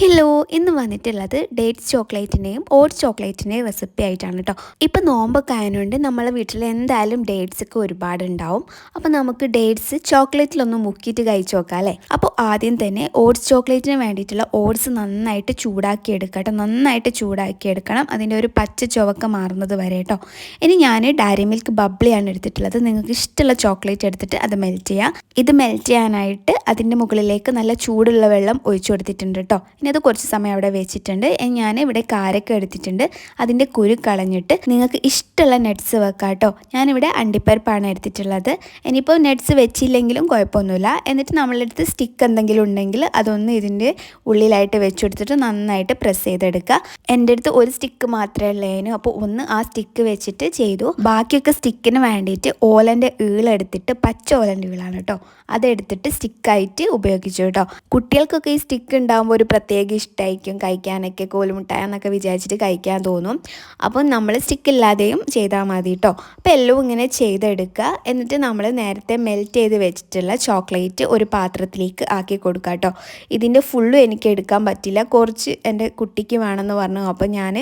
Hello, ഇന്ന് വന്നിട്ടുള്ളത് dates ചോക്ലേറ്റിൻ്റെയും oats ചോക്ലേറ്റിൻ്റെയും recipe ആയിട്ടാണ് കേട്ടോ. ഇപ്പം നോമ്പൊക്കെ ആയതുകൊണ്ട് നമ്മളെ വീട്ടിൽ എന്തായാലും ഡേറ്റ്സ് ഒക്കെ ഒരുപാടുണ്ടാവും. അപ്പോൾ നമുക്ക് ഡേറ്റ്സ് ചോക്ലേറ്റിലൊന്ന് മുക്കിയിട്ട് കഴിച്ച് നോക്കാം അല്ലേ. അപ്പോൾ ആദ്യം തന്നെ ഓട്സ് ചോക്ലേറ്റിന് വേണ്ടിയിട്ടുള്ള ഓട്സ് നന്നായിട്ട് ചൂടാക്കി എടുക്കാം കേട്ടോ. നന്നായിട്ട് ചൂടാക്കി എടുക്കണം, അതിൻ്റെ ഒരു പച്ച ചുവക്ക മാറുന്നത് വരെ കേട്ടോ. ഇനി ഞാൻ ഡയറി മിൽക്ക് ബബ്ലിയാണ് എടുത്തിട്ടുള്ളത്. നിങ്ങൾക്ക് ഇഷ്ടമുള്ള ചോക്ലേറ്റ് എടുത്തിട്ട് അത് മെൽറ്റ് ചെയ്യാം. ഇത് മെൽറ്റ് ചെയ്യാനായിട്ട് അതിൻ്റെ മുകളിലേക്ക് നല്ല ചൂടുള്ള വെള്ളം ഒഴിച്ചു കൊടുത്തിട്ടുണ്ട് കേട്ടോ. ഇനി അത് കുറച്ച് സമയം അവിടെ വെച്ചിട്ടുണ്ട്. ഞാൻ ഇവിടെ കാരക്ക എടുത്തിട്ടുണ്ട്, അതിൻ്റെ കുരു കളഞ്ഞിട്ട് നിങ്ങൾക്ക് ഇഷ്ടമുള്ള നട്ട്സ് വെക്കാം കേട്ടോ. ഞാനിവിടെ അണ്ടിപ്പരിപ്പാണ് എടുത്തിട്ടുള്ളത്. ഇനിയിപ്പോൾ നട്ട്സ് വെച്ചില്ലെങ്കിലും കുഴപ്പമൊന്നുമില്ല. എന്നിട്ട് നമ്മളെടുത്ത് സ്റ്റിക്ക് എന്തെങ്കിലും ഉണ്ടെങ്കിൽ അതൊന്ന് ഇതിൻ്റെ ഉള്ളിലായിട്ട് വെച്ച് കൊടുത്തിട്ട് നന്നായിട്ട് പ്രസ് ചെയ്തെടുക്കുക. എൻ്റെ അടുത്ത് ഒരു സ്റ്റിക്ക് മാത്രമേ ഉള്ളതിനു, അപ്പോൾ ഒന്ന് ആ സ്റ്റിക്ക് വെച്ചിട്ട് ചെയ്തു. ബാക്കിയൊക്കെ സ്റ്റിക്കിന് വേണ്ടിയിട്ട് ഓലൻ്റെ ഈളെടുത്തിട്ട്, പച്ച ഓലൻ്റെ ഈളാണ് കേട്ടോ, അതെടുത്തിട്ട് സ്റ്റിക്കായിട്ട് ഉപയോഗിച്ചു കേട്ടോ. കുട്ടികൾക്കൊക്കെ ഈ സ്റ്റിക്ക് ഉണ്ടാകുമ്പോൾ ഒരു പ്രത്യേക ഇഷ്ടമായിരിക്കും കഴിക്കാനൊക്കെ, കോലുമുട്ടായ എന്നൊക്കെ വിചാരിച്ചിട്ട് കഴിക്കാൻ തോന്നും. അപ്പോൾ നമ്മൾ സ്റ്റിക്ക് ഇല്ലാതെയും ചെയ്താൽ മതി കേട്ടോ. അപ്പോൾ എല്ലാം ഇങ്ങനെ ചെയ്തെടുക്കുക. എന്നിട്ട് നമ്മൾ നേരത്തെ മെൽറ്റ് ചെയ്ത് വെച്ചിട്ടുള്ള ചോക്ലേറ്റ് ഒരു പാത്രത്തിലേക്ക് ആക്കി കൊടുക്കുക കേട്ടോ. ഇതിൻ്റെ ഫുള്ളും എനിക്ക് എടുക്കാൻ പറ്റില്ല, കുറച്ച് എൻ്റെ കുട്ടിക്ക് വേണമെന്ന് പറഞ്ഞു. അപ്പോൾ ഞാൻ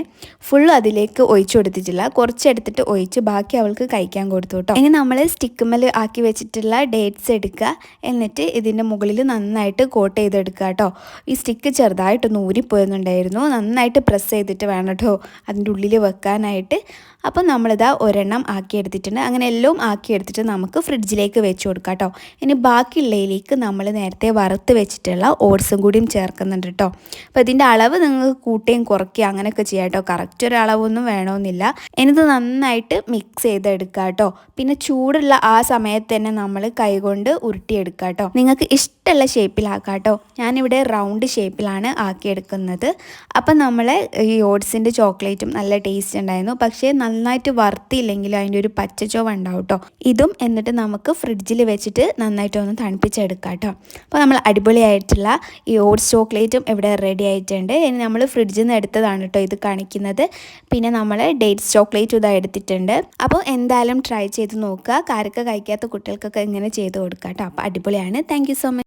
ഫുള്ള് അതിലേക്ക് ഒഴിച്ചു കൊടുത്തിട്ടില്ല, കുറച്ചെടുത്തിട്ട് ഒഴിച്ച് ബാക്കി അവൾക്ക് കഴിക്കാൻ കൊടുത്തു കേട്ടോ. ഇനി നമ്മൾ സ്റ്റിക്കുമ്മൽ ആക്കി വെച്ചിട്ടുള്ള ഡേറ്റ്സ് എടുക്കുക. എന്നിട്ട് ഇതിൻ്റെ മുകളിൽ നന്നായിട്ട് കോട്ട് ചെയ്തെടുക്കുക കേട്ടോ. ഈ സ്റ്റിക്ക് ചെറുതായിട്ടൊന്ന് ഊരിപ്പോയെന്നുണ്ടായിരുന്നു, നന്നായിട്ട് പ്രസ് ചെയ്തിട്ട് വേണം കേട്ടോ അതിൻ്റെ ഉള്ളിൽ വെക്കാനായിട്ട്. അപ്പോൾ നമ്മളിതാ ഒരെണ്ണം ആക്കിയെടുത്തിട്ടുണ്ട്. അങ്ങനെ എല്ലാം ആക്കിയെടുത്തിട്ട് നമുക്ക് ഫ്രിഡ്ജിലേക്ക് വെച്ച് കൊടുക്കാം കേട്ടോ. ഇനി ബാക്കിയുള്ളതിലേക്ക് നമ്മൾ നേരത്തെ വറുത്ത് വെച്ചിട്ടുള്ള ഓട്സും കൂടിയും ചേർക്കുന്നുണ്ട് കേട്ടോ. അപ്പോൾ ഇതിൻ്റെ അളവ് നിങ്ങൾക്ക് കൂട്ടുകയും കുറയ്ക്കുകയും അങ്ങനെയൊക്കെ ചെയ്യാം കേട്ടോ. കറക്റ്റ് ഒരു അളവൊന്നും വേണമെന്നില്ല. ഇനിത് നന്നായിട്ട് മിക്സ് ചെയ്തെടുക്കുക കേട്ടോ. പിന്നെ ചൂടുള്ള ആ സമയത്ത് തന്നെ നമ്മൾ കൈകൊണ്ട് ഉരുട്ടിയെടുക്കുക കേട്ടോ. നിങ്ങൾക്ക് ഇഷ്ടമുള്ള ഷേപ്പിലാക്കാം കേട്ടോ. ഞാനിവിടെ റൗണ്ട് ഷേപ്പിലാണ് ആക്കിയെടുക്കുന്നത്. അപ്പം നമ്മൾ ഈ ഓട്സിൻ്റെ ചോക്ലേറ്റും നല്ല ടേസ്റ്റ് ഉണ്ടായിരുന്നു. പക്ഷേ നന്നായിട്ട് വറുത്തില്ലെങ്കിലും അതിൻ്റെ ഒരു പച്ചച്ചോവ ഉണ്ടാവും കേട്ടോ. ഇതും എന്നിട്ട് നമുക്ക് ഫ്രിഡ്ജിൽ വെച്ചിട്ട് നന്നായിട്ടൊന്ന് തണുപ്പിച്ചെടുക്കാം കേട്ടോ. അപ്പോൾ നമ്മൾ അടിപൊളിയായിട്ടുള്ള ഈ ഓട്സ് ചോക്ലേറ്റും ഇവിടെ റെഡി ആയിട്ടുണ്ട്. ഇനി നമ്മൾ ഫ്രിഡ്ജിൽ നിന്ന് എടുത്തതാണ് കേട്ടോ ഇത് കാണിക്കുന്നത്. പിന്നെ നമ്മൾ ഡേറ്റ്സ് ചോക്ലേറ്റും ഇതാ എടുത്തിട്ടുണ്ട്. അപ്പോൾ എന്തായാലും ട്രൈ ചെയ്ത് നോക്കുക. കാരക്ക കഴിക്കാത്ത കുട്ടികൾക്കൊക്കെ ഇങ്ങനെ ചെയ്ത് കൊടുക്കാം കേട്ടോ. അപ്പോൾ അടിപൊളിയാണ്. Thank you so much.